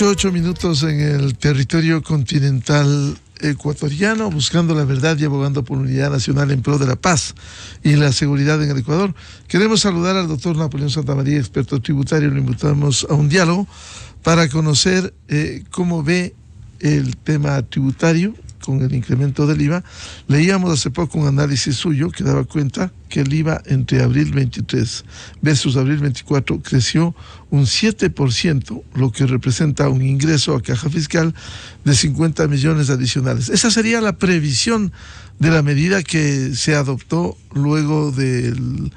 8 minutos en el territorio continental ecuatoriano, buscando la verdad y abogando por unidad nacional en pro de la paz y la seguridad en el Ecuador. Queremos saludar al doctor Napoleón Santamaría, experto tributario. Lo invitamos a un diálogo para conocer cómo ve el tema tributario con el incremento del IVA. Leíamos hace poco un análisis suyo que daba cuenta que el IVA entre abril 23 versus abril 24 creció un 7%, lo que representa un ingreso a caja fiscal de 50 millones adicionales. Esa sería la previsión de la medida que se adoptó luego del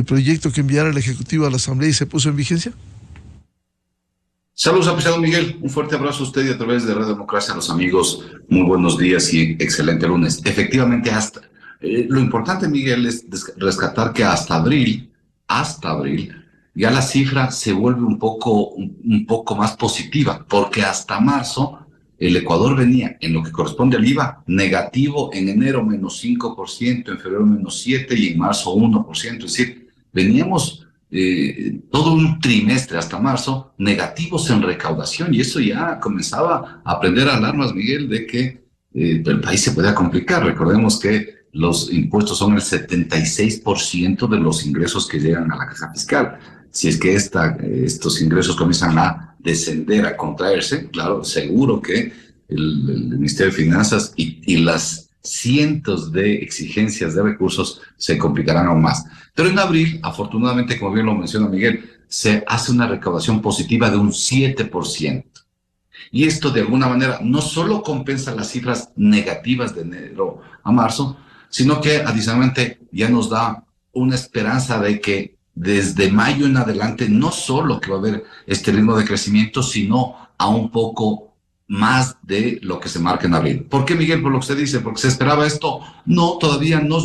proyecto que enviara el Ejecutivo a la Asamblea y se puso en vigencia. Saludos, apreciado Miguel. Un fuerte abrazo a usted y a través de Radio Democracia a los amigos. Muy buenos días y excelente lunes. Efectivamente, lo importante, Miguel, es rescatar que hasta abril, ya la cifra se vuelve un poco más positiva, porque hasta marzo el Ecuador venía, en lo que corresponde al IVA, negativo en enero menos 5%, en febrero menos 7% y en marzo 1%. Es decir, veníamos todo un trimestre hasta marzo negativos en recaudación, y eso ya comenzaba a prender alarmas, Miguel, de que el país se podía complicar. Recordemos que los impuestos son el 76% de los ingresos que llegan a la caja fiscal. Si es que estos ingresos comienzan a descender, a contraerse, claro, seguro que el Ministerio de Finanzas y las cientos de exigencias de recursos se complicarán aún más. Pero en abril, afortunadamente, como bien lo menciona Miguel, se hace una recaudación positiva de un 7%. Y esto, de alguna manera, no solo compensa las cifras negativas de enero a marzo, sino que adicionalmente ya nos da una esperanza de que desde mayo en adelante, no solo que va a haber este ritmo de crecimiento, sino a un poco más de lo que se marca en abril. ¿Por qué, Miguel? Por lo que usted dice, porque se esperaba esto. No, todavía no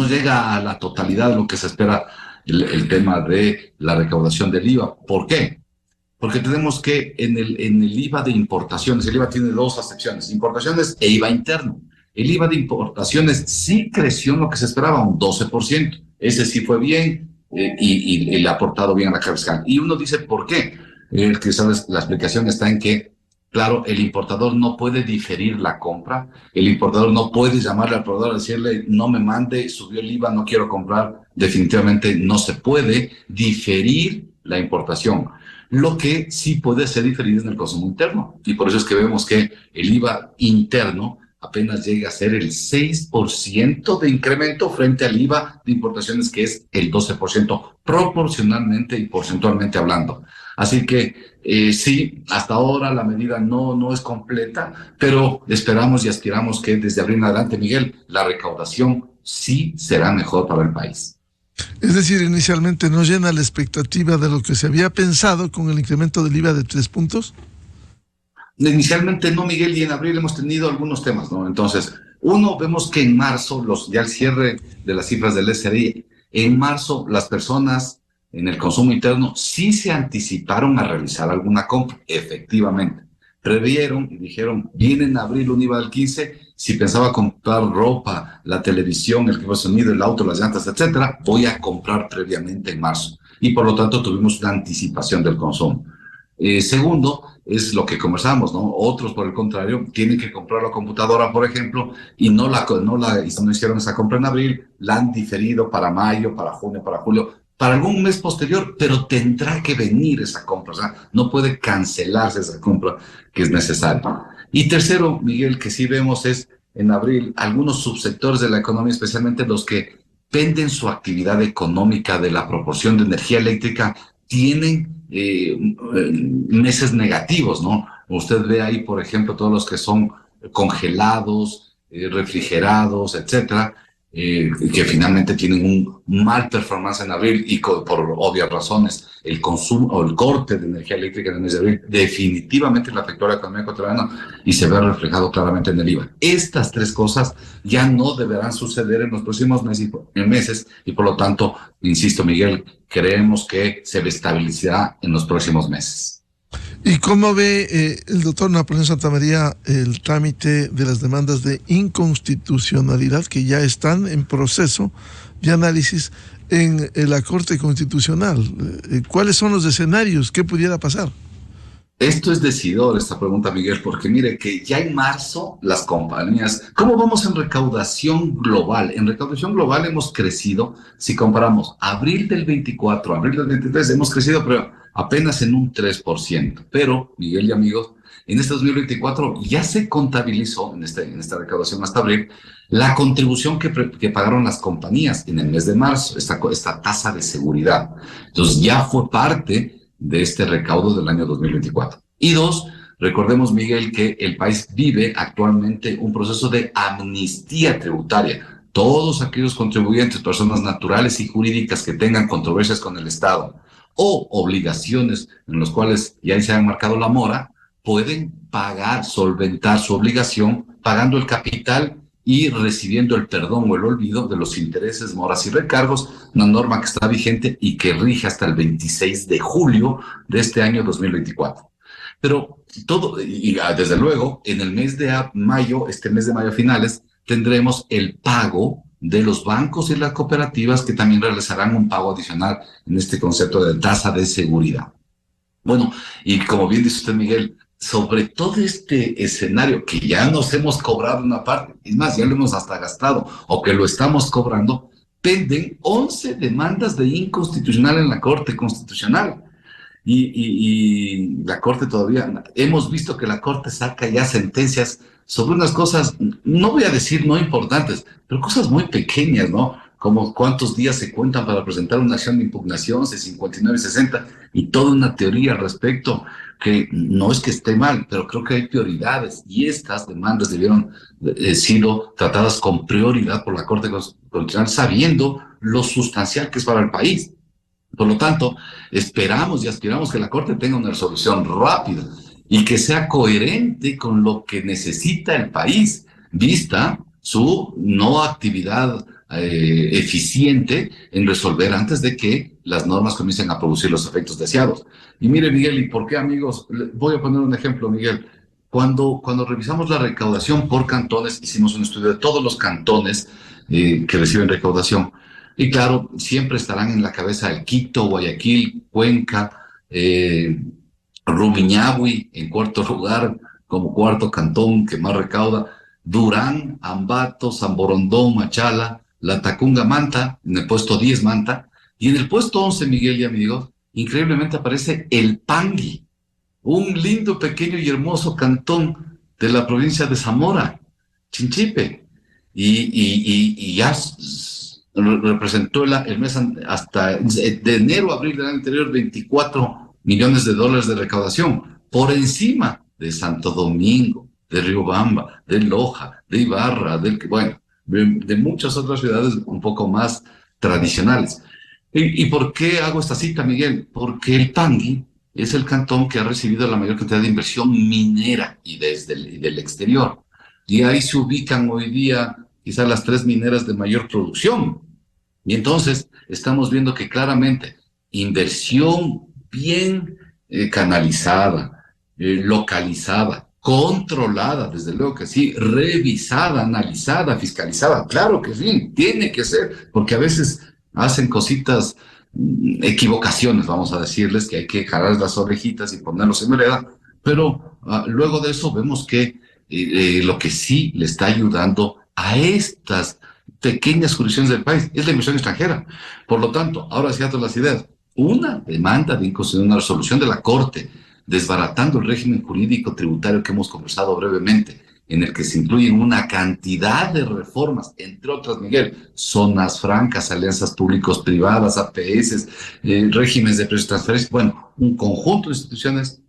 llega a la totalidad de lo que se espera el tema de la recaudación del IVA. ¿Por qué? Porque tenemos que en el IVA de importaciones, el IVA tiene dos acepciones, importaciones e IVA interno. El IVA de importaciones sí creció en lo que se esperaba, un 12%. Ese sí fue bien y le ha aportado bien a la caja fiscal. Y uno dice, ¿por qué? Quizás la explicación está en que, claro, el importador no puede diferir la compra, el importador no puede llamarle al proveedor y decirle, no me mande, subió el IVA, no quiero comprar. Definitivamente no se puede diferir la importación. Lo que sí puede ser diferido es en el consumo interno. Y por eso es que vemos que el IVA interno apenas llega a ser el 6% de incremento frente al IVA de importaciones, que es el 12%, proporcionalmente y porcentualmente hablando. Así que sí, hasta ahora la medida no es completa, pero esperamos y aspiramos que desde abril en adelante, Miguel, la recaudación sí será mejor para el país. Es decir, inicialmente no llena la expectativa de lo que se había pensado con el incremento del IVA de 3 puntos. Inicialmente no, Miguel, y en abril hemos tenido algunos temas, ¿no? Entonces, vemos que en marzo, ya el cierre de las cifras del SRI, en marzo las personas en el consumo interno sí se anticiparon a realizar alguna compra, efectivamente. Previeron y dijeron, viene en abril un IVA del 15, si pensaba comprar ropa, la televisión, el equipo de sonido, el auto, las llantas, etcétera, voy a comprar previamente en marzo. Y por lo tanto tuvimos una anticipación del consumo. Segundo, es lo que conversamos, ¿no? Otros, por el contrario, tienen que comprar la computadora, por ejemplo, y no hicieron esa compra en abril, la han diferido para mayo, para junio, para julio, para algún mes posterior, pero tendrá que venir esa compra, o sea, no puede cancelarse esa compra que es necesaria. Y tercero, Miguel, que sí vemos es en abril algunos subsectores de la economía, especialmente los que penden su actividad económica de la proporción de energía eléctrica, tienen meses negativos, ¿no? Usted ve ahí, por ejemplo, todos los que son congelados, refrigerados, etcétera, que finalmente tienen un mal performance en abril y por obvias razones el consumo o el corte de energía eléctrica en el mes de abril definitivamente le afectó a la economía ecuatoriana y se ve reflejado claramente en el IVA. Estas tres cosas ya no deberán suceder en los próximos meses y por lo tanto, insisto, Miguel, creemos que se estabilizará en los próximos meses. ¿Y cómo ve el doctor Napoleón Santamaría el trámite de las demandas de inconstitucionalidad que ya están en proceso de análisis en la Corte Constitucional? ¿Cuáles son los escenarios? ¿Qué pudiera pasar? Esto es decidor, esta pregunta, Miguel, porque mire que ya en marzo las compañías, ¿cómo vamos en recaudación global? En recaudación global hemos crecido, si comparamos abril del 24, abril del 23, hemos crecido, pero apenas en un 3%. Pero, Miguel y amigos, en este 2024 ya se contabilizó en esta recaudación hasta abril la contribución que pagaron las compañías en el mes de marzo, esta tasa de seguridad. Entonces ya fue parte de este recaudo del año 2024. Y dos, recordemos, Miguel, que el país vive actualmente un proceso de amnistía tributaria. Todos aquellos contribuyentes, personas naturales y jurídicas que tengan controversias con el Estado o obligaciones en los cuales ya se ha marcado la mora, pueden pagar, solventar su obligación pagando el capital y recibiendo el perdón o el olvido de los intereses, moras y recargos, una norma que está vigente y que rige hasta el 26 de julio de este año 2024. Pero todo, y desde luego, en el mes de mayo, este mes de mayo finales, tendremos el pago de los bancos y las cooperativas que también realizarán un pago adicional en este concepto de tasa de seguridad. Bueno, y como bien dice usted, Miguel, sobre todo este escenario que ya nos hemos cobrado una parte, es más, ya lo hemos hasta gastado o que lo estamos cobrando, penden 11 demandas de inconstitucional en la Corte Constitucional. Y la Corte todavía, hemos visto que la Corte saca ya sentencias sobre unas cosas, no voy a decir no importantes, pero cosas muy pequeñas, ¿no? Como cuántos días se cuentan para presentar una acción de impugnación, de 59 y 60, y toda una teoría al respecto, que no es que esté mal, pero creo que hay prioridades, y estas demandas debieron sido tratadas con prioridad por la Corte Constitucional, sabiendo lo sustancial que es para el país. Por lo tanto, esperamos y aspiramos que la Corte tenga una resolución rápida y que sea coherente con lo que necesita el país, vista su no actividad eficiente en resolver antes de que las normas comiencen a producir los efectos deseados. Y mire, Miguel, ¿y por qué, amigos? Voy a poner un ejemplo, Miguel. Cuando revisamos la recaudación por cantones, hicimos un estudio de todos los cantones que reciben recaudación. Y claro, siempre estarán en la cabeza el Quito, Guayaquil, Cuenca, Rumiñahui en cuarto lugar, como cuarto cantón que más recauda, Durán, Ambato, San Borondón, Machala, Latacunga, Manta, en el puesto 10 Manta, y en el puesto 11, Miguel y amigos, increíblemente aparece el Pangui, un lindo, pequeño y hermoso cantón de la provincia de Zamora, Chinchipe, y ya representó el mes hasta de enero a abril del año anterior 24 millones de dólares de recaudación, por encima de Santo Domingo, de Riobamba, de Loja, de Ibarra, bueno, de muchas otras ciudades un poco más tradicionales. ¿Y por qué hago esta cita, Miguel? Porque el Pangui es el cantón que ha recibido la mayor cantidad de inversión minera y del exterior. Y ahí se ubican hoy día quizás las 3 mineras de mayor producción. Y entonces estamos viendo que claramente inversión bien canalizada, localizada, controlada, desde luego que sí, revisada, analizada, fiscalizada, claro que sí, tiene que ser, porque a veces hacen cositas, equivocaciones, vamos a decirles, que hay que jalar las orejitas y ponerlos en vereda, pero luego de eso vemos que lo que sí le está ayudando a estas pequeñas jurisdicciones del país es la inversión extranjera. Por lo tanto, ahora sí todas las ideas. Una demanda de inconstitucionalidad, una resolución de la Corte, desbaratando el régimen jurídico tributario que hemos conversado brevemente, en el que se incluyen una cantidad de reformas, entre otras, Miguel, zonas francas, alianzas públicos-privadas, APS, regímenes de precios de transferencia, bueno, un conjunto de instituciones.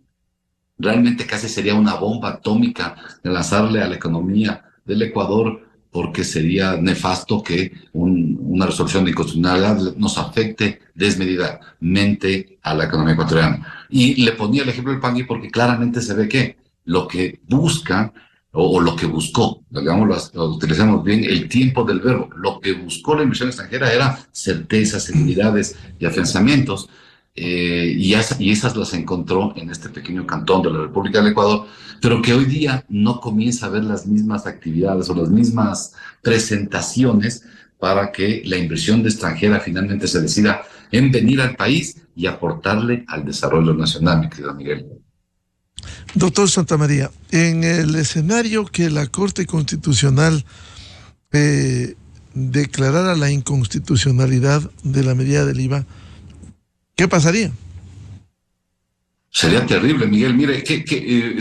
Realmente casi sería una bomba atómica de lanzarle a la economía del Ecuador, porque sería nefasto que una resolución de inconstitucionalidad nos afecte desmedidamente a la economía ecuatoriana. Y le ponía el ejemplo del Pangui porque claramente se ve que lo que busca o lo que buscó, digamos, utilizamos bien el tiempo del verbo, lo que buscó la inversión extranjera era certezas, seguridades y afianzamientos. Y esas las encontró en este pequeño cantón de la República del Ecuador, pero que hoy día no comienza a ver las mismas actividades o las mismas presentaciones para que la inversión de extranjera finalmente se decida en venir al país y aportarle al desarrollo nacional, mi querido Miguel. Doctor Santamaría, en el escenario que la Corte Constitucional declarara la inconstitucionalidad de la medida del IVA, ¿qué pasaría? Sería terrible, Miguel. Mire,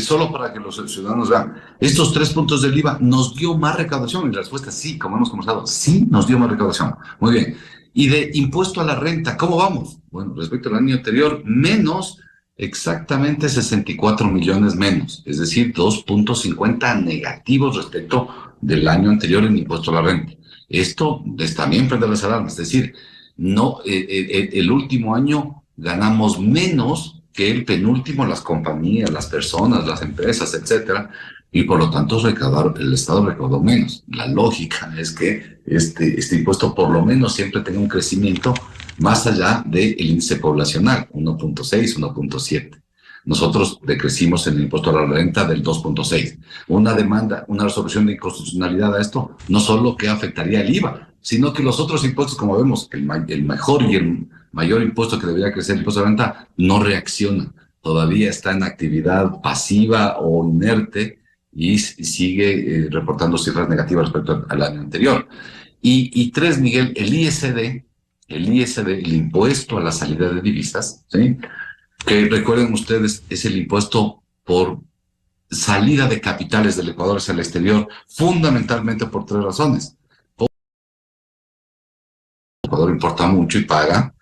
solo para que los ciudadanos vean, estos 3 puntos del IVA nos dio más recaudación. Y la respuesta es sí, como hemos conversado, sí nos dio más recaudación. Muy bien. Y de impuesto a la renta, ¿cómo vamos? Bueno, respecto al año anterior, menos exactamente 64 millones menos, es decir, 2,50 negativos respecto del año anterior en impuesto a la renta. Esto es también prender las alarmas, es decir, no, el último año ganamos menos que el penúltimo, las compañías, las personas, las empresas, etcétera, y por lo tanto el Estado recaudó menos. La lógica es que este impuesto por lo menos siempre tenga un crecimiento más allá del índice poblacional, 1,6, 1,7. Nosotros decrecimos en el impuesto a la renta del 2,6. Una demanda, una resolución de inconstitucionalidad a esto, no solo que afectaría el IVA, sino que los otros impuestos, como vemos, el mejor y el mayor impuesto que debería crecer, el impuesto a la renta, no reacciona. Todavía está en actividad pasiva o inerte y sigue reportando cifras negativas respecto al año anterior. Y tres, Miguel, el impuesto a la salida de divisas, ¿sí? Que recuerden ustedes, es el impuesto por salida de capitales del Ecuador hacia el exterior, fundamentalmente por 3 razones. El Ecuador importa mucho y paga,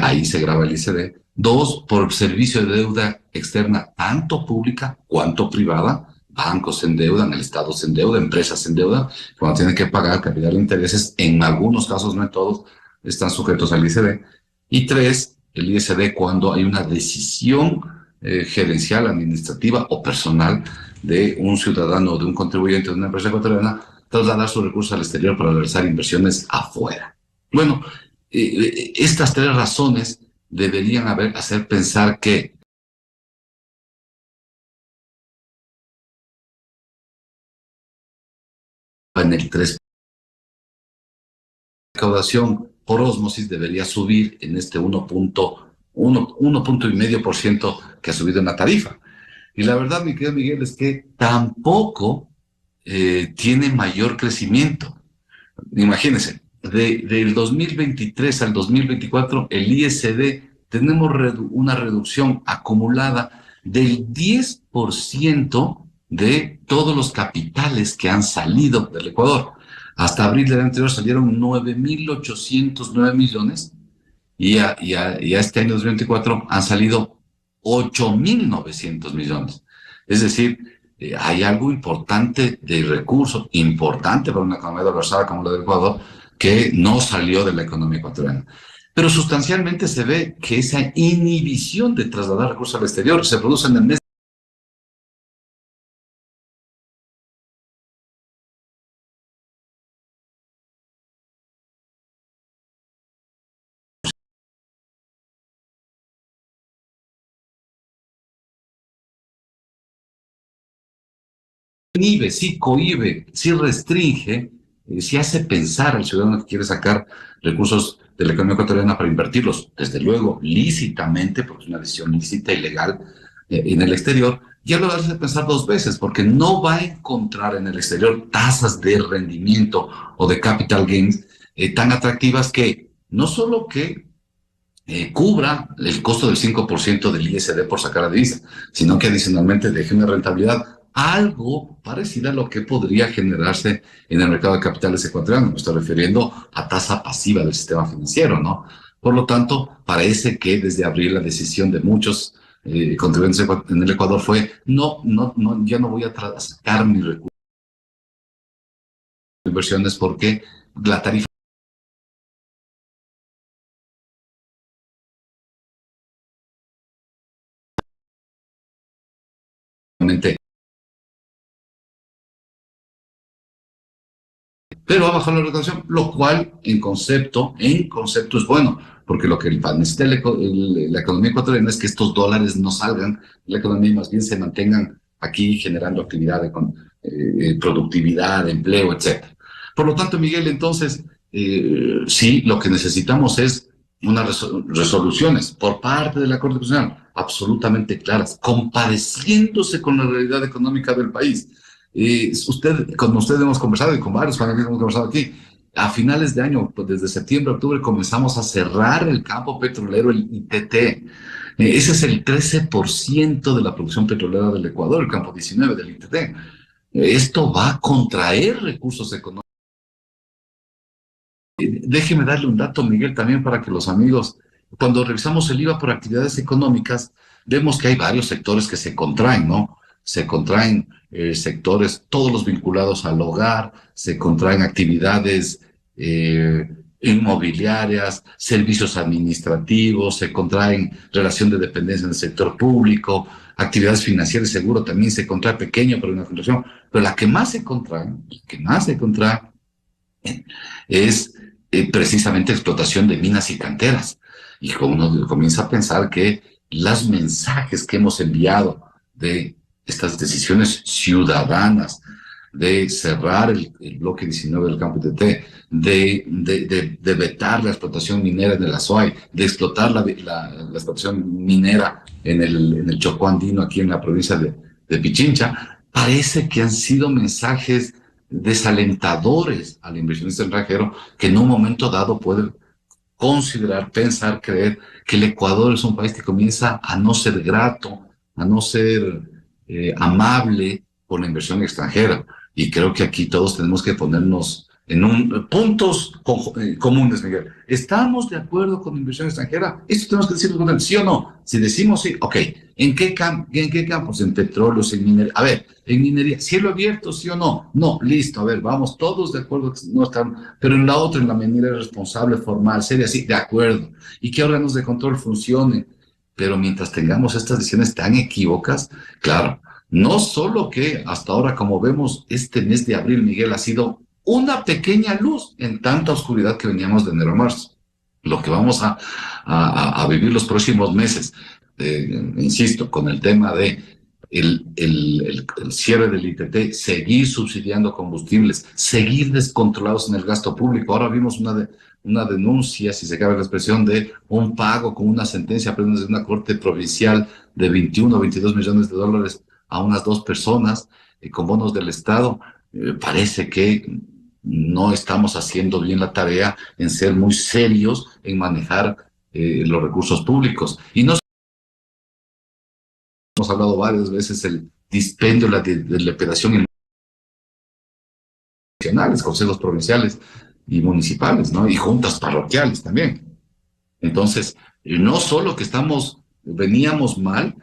ahí se graba el ICD. 2, por servicio de deuda externa, tanto pública cuanto privada. Bancos se endeudan, el Estado se endeuda, empresas se endeudan, cuando tienen que pagar capital de intereses, en algunos casos, no en todos, están sujetos al ICD. Y 3, el ISD cuando hay una decisión gerencial, administrativa o personal de un ciudadano o de un contribuyente de una empresa ecuatoriana trasladar sus recursos al exterior para realizar inversiones afuera. Bueno, estas 3 razones deberían hacer pensar que en el 3 recaudación por ósmosis debería subir en este 1,5% que ha subido en la tarifa. Y la verdad, mi querido Miguel, es que tampoco tiene mayor crecimiento. Imagínense, del 2023 al 2024, el ISD tenemos una reducción acumulada del 10% de todos los capitales que han salido del Ecuador. Hasta abril del año anterior salieron 9.809 millones y a este año 2024 han salido 8.900 millones. Es decir, hay algo importante de recursos, importante para una economía dolarizada como la del Ecuador, que no salió de la economía ecuatoriana. Pero sustancialmente se ve que esa inhibición de trasladar recursos al exterior se produce en el mes inhibe, sí cohíbe, sí restringe, sí hace pensar al ciudadano que quiere sacar recursos de la economía ecuatoriana para invertirlos, desde luego, lícitamente, porque es una decisión lícita y legal en el exterior, ya lo hace pensar 2 veces, porque no va a encontrar en el exterior tasas de rendimiento o de capital gains tan atractivas que no solo que cubra el costo del 5% del ISD por sacar la divisa, sino que adicionalmente deje una rentabilidad algo parecida a lo que podría generarse en el mercado de capitales ecuatoriano. Me estoy refiriendo a tasa pasiva del sistema financiero, ¿no? Por lo tanto, parece que desde abril la decisión de muchos contribuyentes en el Ecuador fue ya no voy a sacar mis recursos de inversiones porque la tarifa pero va a bajar la recaudación, lo cual en concepto es bueno, porque lo que necesita la economía ecuatoriana es que estos dólares no salgan de la economía y más bien se mantengan aquí generando actividad, productividad, empleo, etcétera. Por lo tanto, Miguel, entonces, sí, lo que necesitamos es unas resoluciones por parte de la Corte Constitucional absolutamente claras, compadeciéndose con la realidad económica del país. Con usted hemos conversado y con varios panelistas hemos conversado aquí. A finales de año, pues desde septiembre, octubre, comenzamos a cerrar el campo petrolero, el ITT. Ese es el 13% de la producción petrolera del Ecuador, el campo 19 del ITT. Esto va a contraer recursos económicos. Déjeme darle un dato, Miguel, también para que los amigos, cuando revisamos el IVA por actividades económicas, vemos que hay varios sectores que se contraen, ¿no? Se contraen sectores, todos los vinculados al hogar, se contraen actividades inmobiliarias, servicios administrativos, se contraen relación de dependencia en el sector público, actividades financieras, seguro también se contrae pequeño, pero una contracción. Pero la que más se contrae, es precisamente explotación de minas y canteras. Y uno comienza a pensar que los mensajes que hemos enviado de estas decisiones ciudadanas, de cerrar el bloque 19 del campo ITT, de vetar la explotación minera en el Azuay, de explotar la explotación minera en el Chocó andino, aquí en la provincia de Pichincha, parece que han sido mensajes desalentadores al inversionista extranjero que en un momento dado puede considerar, pensar, creer que el Ecuador es un país que comienza a no ser grato, a no ser amable con la inversión extranjera. Y creo que aquí todos tenemos que ponernos en puntos comunes, Miguel. ¿Estamos de acuerdo con la inversión extranjera? Esto tenemos que decirlo con él, ¿sí o no? Si decimos sí, ok. ¿En qué campos? En petróleos, en minería. A ver, en minería, cielo abierto, ¿sí o no? No, listo, a ver, vamos todos de acuerdo que no están, pero en la otra, en la minería responsable, formal, seria, sí, de acuerdo. Y que órganos de control funcionen. Pero mientras tengamos estas decisiones tan equívocas, claro, no solo que hasta ahora, como vemos, este mes de abril, Miguel, ha sido una pequeña luz en tanta oscuridad que veníamos de enero a marzo. Lo que vamos a vivir los próximos meses, insisto, con el tema de el cierre del ITT, seguir subsidiando combustibles, seguir descontrolados en el gasto público. Ahora vimos una denuncia, si se cabe la expresión, de un pago con una sentencia apenas de una corte provincial de 21 o 22 millones de dólares a unas 2 personas con bonos del Estado. Parece que no estamos haciendo bien la tarea en ser muy serios en manejar los recursos públicos. Y no hemos hablado varias veces el dispendio de la operación nacionales, consejos provinciales y municipales, ¿no? Y juntas parroquiales también. Entonces, no solo que veníamos mal,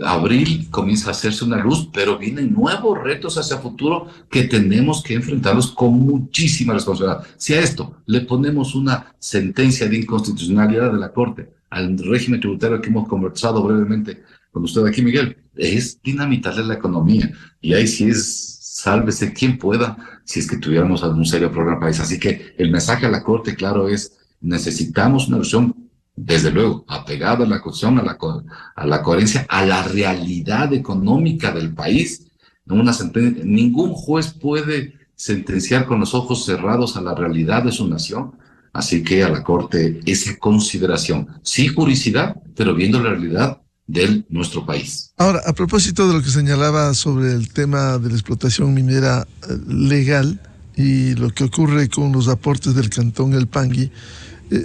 abril comienza a hacerse una luz, pero vienen nuevos retos hacia futuro que tenemos que enfrentarlos con muchísima responsabilidad. Si a esto le ponemos una sentencia de inconstitucionalidad de la Corte al régimen tributario que hemos conversado brevemente con usted aquí, Miguel, es dinamitarle la economía. Y ahí sí es, sálvese quien pueda, si es que tuviéramos algún serio problema país. Así que el mensaje a la Corte, claro, es necesitamos una versión, desde luego, apegada a la Constitución, a la coherencia, a la realidad económica del país. Ningún juez puede sentenciar con los ojos cerrados a la realidad de su nación. Así que a la Corte esa consideración, sí juridicidad, pero viendo la realidad de nuestro país. Ahora, a propósito de lo que señalaba sobre el tema de la explotación minera legal y lo que ocurre con los aportes del Cantón El Pangui,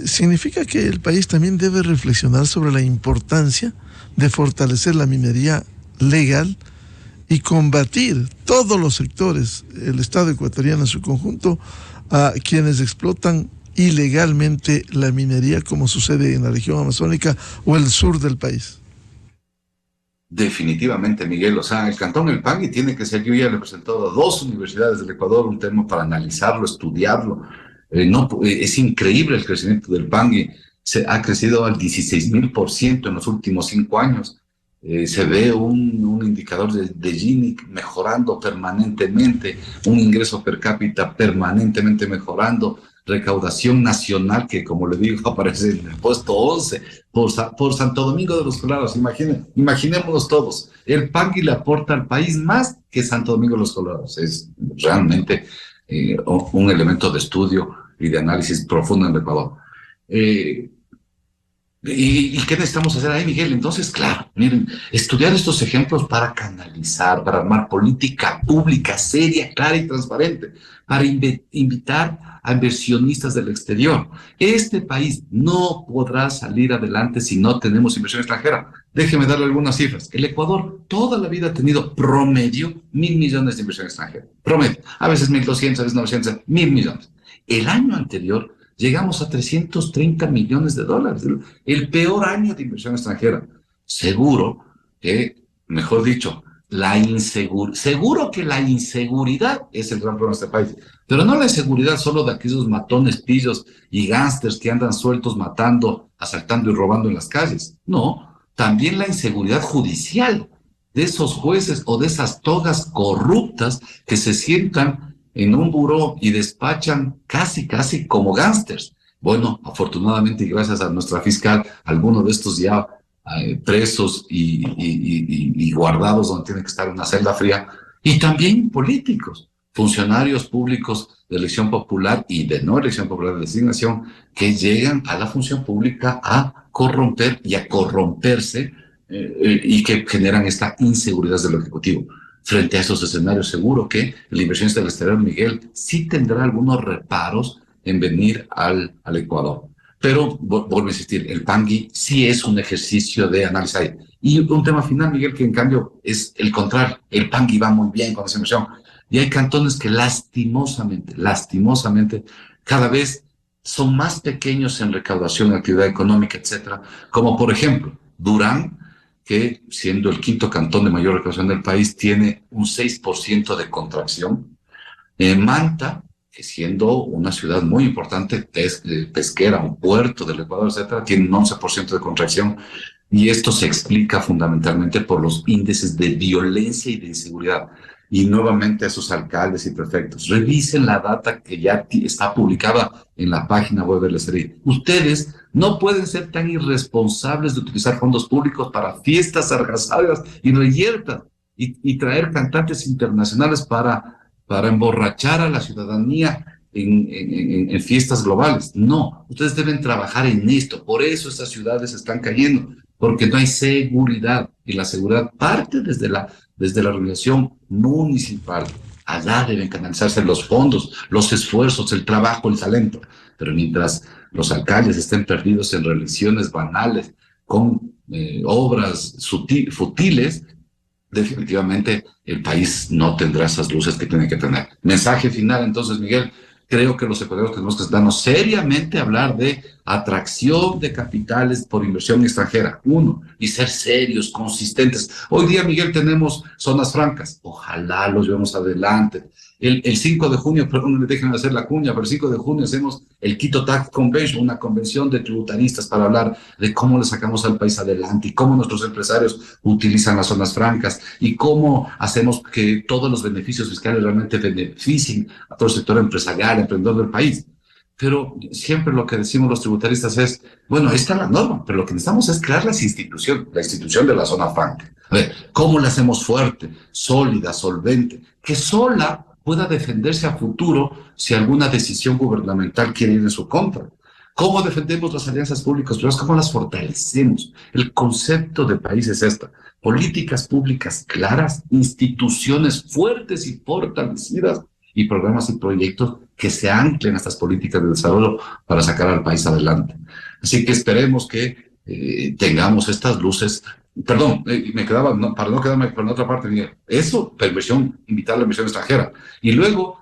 ¿significa que el país también debe reflexionar sobre la importancia de fortalecer la minería legal y combatir todos los sectores, el Estado ecuatoriano en su conjunto, a quienes explotan ilegalmente la minería, como sucede en la región amazónica o el sur del país? Definitivamente, Miguel. O sea, el Cantón El Pangui tiene que ser, yo ya le he presentado a 2 universidades del Ecuador un tema para analizarlo, estudiarlo. No, es increíble el crecimiento del Pangui. Ha crecido al 16.000% en los últimos 5 años. Se ve un indicador de Gini mejorando permanentemente, un ingreso per cápita permanentemente mejorando, recaudación nacional que, como le digo, aparece en el puesto 11 por Santo Domingo de los Colorados. Imaginémonos todos, el Pangui le aporta al país más que Santo Domingo de los Colorados. Es realmente un elemento de estudio y de análisis profundo en el Ecuador. ¿Y qué necesitamos hacer ahí, Miguel? Entonces, claro, miren, estudiar estos ejemplos para canalizar, para armar política pública seria, clara y transparente, para invitar a inversionistas del exterior. Este país no podrá salir adelante si no tenemos inversión extranjera. Déjeme darle algunas cifras. El Ecuador toda la vida ha tenido promedio 1.000 millones de inversión extranjera. Promedio. A veces 1.200, a veces 900, 1.000 millones. El año anterior llegamos a 330 millones de dólares, el peor año de inversión extranjera. Seguro que, mejor dicho, seguro que la inseguridad es el gran problema de este país, pero no la inseguridad solo de aquellos matones, pillos y gángsters que andan sueltos matando, asaltando y robando en las calles. No, también la inseguridad judicial de esos jueces o de esas togas corruptas que se sientan en un buró y despachan casi como gángsters. Bueno, afortunadamente y gracias a nuestra fiscal, algunos de estos ya presos y guardados donde tienen que estar en una celda fría, y también políticos, funcionarios públicos de elección popular y de no elección popular de designación, que llegan a la función pública a corromper y a corromperse y que generan esta inseguridad del Ejecutivo. Frente a esos escenarios, seguro que el inversionista del exterior, Miguel, sí tendrá algunos reparos en venir al Ecuador. Pero, vuelvo a insistir, el Pangui sí es un ejercicio de análisis ahí. Y un tema final, Miguel, que en cambio es el contrario. El Pangui va muy bien con esa inversión. Y hay cantones que lastimosamente, cada vez son más pequeños en recaudación, actividad económica, etcétera. Como por ejemplo, Durán, que siendo el quinto cantón de mayor recaudación del país, tiene un 6% de contracción. Manta, que siendo una ciudad muy importante, pesquera, un puerto del Ecuador, etcétera, tiene un 11% de contracción. Y esto se explica fundamentalmente por los índices de violencia y de inseguridad. Y nuevamente a esos alcaldes y prefectos, revisen la data que ya está publicada en la página web de la serie. Ustedes no pueden ser tan irresponsables de utilizar fondos públicos para fiestas agasadas y reyertas y traer cantantes internacionales para emborrachar a la ciudadanía en fiestas globales. No, ustedes deben trabajar en esto. Por eso estas ciudades están cayendo, porque no hay seguridad. Y la seguridad parte desde la organización municipal. Allá deben canalizarse los fondos, los esfuerzos, el trabajo, el talento. Pero mientras los alcaldes estén perdidos en reelecciones banales, con obras futiles, definitivamente el país no tendrá esas luces que tiene que tener. Mensaje final, entonces, Miguel. Creo que los ecuatorianos tenemos que sentarnos seriamente a hablar de atracción de capitales por inversión extranjera. Uno, y ser serios, consistentes. Hoy día, Miguel, tenemos zonas francas. Ojalá los llevemos adelante. El 5 de junio, perdón, déjenme hacer la cuña, pero el 5 de junio hacemos el Quito Tax Convention, una convención de tributaristas para hablar de cómo le sacamos al país adelante y cómo nuestros empresarios utilizan las zonas francas y cómo hacemos que todos los beneficios fiscales realmente beneficien a todo el sector empresarial, emprendedor del país. Pero siempre lo que decimos los tributaristas es, bueno, ahí está la norma, pero lo que necesitamos es crear la institución de la zona franca. A ver, ¿cómo la hacemos fuerte, sólida, solvente, que sola pueda defenderse a futuro si alguna decisión gubernamental quiere ir en su contra? ¿Cómo defendemos las alianzas públicas-privadas? ¿Cómo las fortalecemos? El concepto de país es esta: políticas públicas claras, instituciones fuertes y fortalecidas, y programas y proyectos que se anclen a estas políticas de desarrollo para sacar al país adelante. Así que esperemos que tengamos estas luces. Perdón, me quedaba, no, para no quedarme con la otra parte, Miguel. Eso, invitar a la inversión extranjera. Y luego,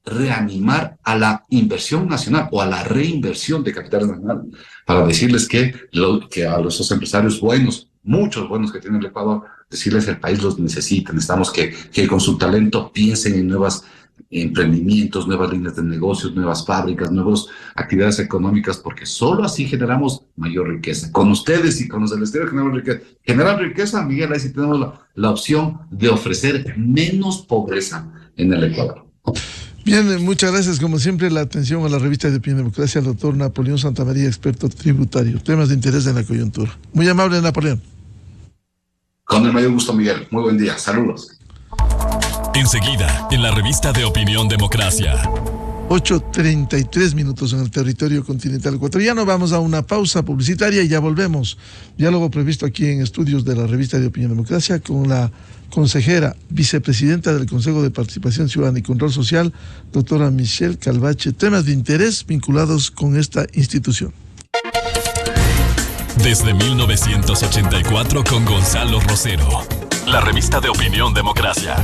reanimar a la inversión nacional o a la reinversión de capitales nacionales, para decirles que a los empresarios buenos, muchos buenos que tiene el Ecuador, decirles el país los necesita. Necesitamos que con su talento piensen en nuevos emprendimientos, nuevas líneas de negocios, nuevas fábricas, nuevas actividades económicas, porque solo así generamos mayor riqueza. Con ustedes y con los del exterior generamos riqueza. Generar riqueza, Miguel, ahí sí tenemos la opción de ofrecer menos pobreza en el Ecuador. Bien, muchas gracias. Como siempre, la atención a la revista de Opinión Democracia, al doctor Napoleón Santamaría, experto tributario. Temas de interés en la coyuntura. Muy amable, Napoleón. Con el mayor gusto, Miguel. Muy buen día. Saludos. Enseguida, en la revista de Opinión Democracia. 8:33 en el territorio continental ecuatoriano. Vamos a una pausa publicitaria y ya volvemos. Diálogo previsto aquí en estudios de la revista de Opinión Democracia con la consejera, vicepresidenta del Consejo de Participación Ciudadana y Control Social, doctora Michelle Calvache, temas de interés vinculados con esta institución. Desde 1984 con Gonzalo Rosero, la revista de Opinión Democracia.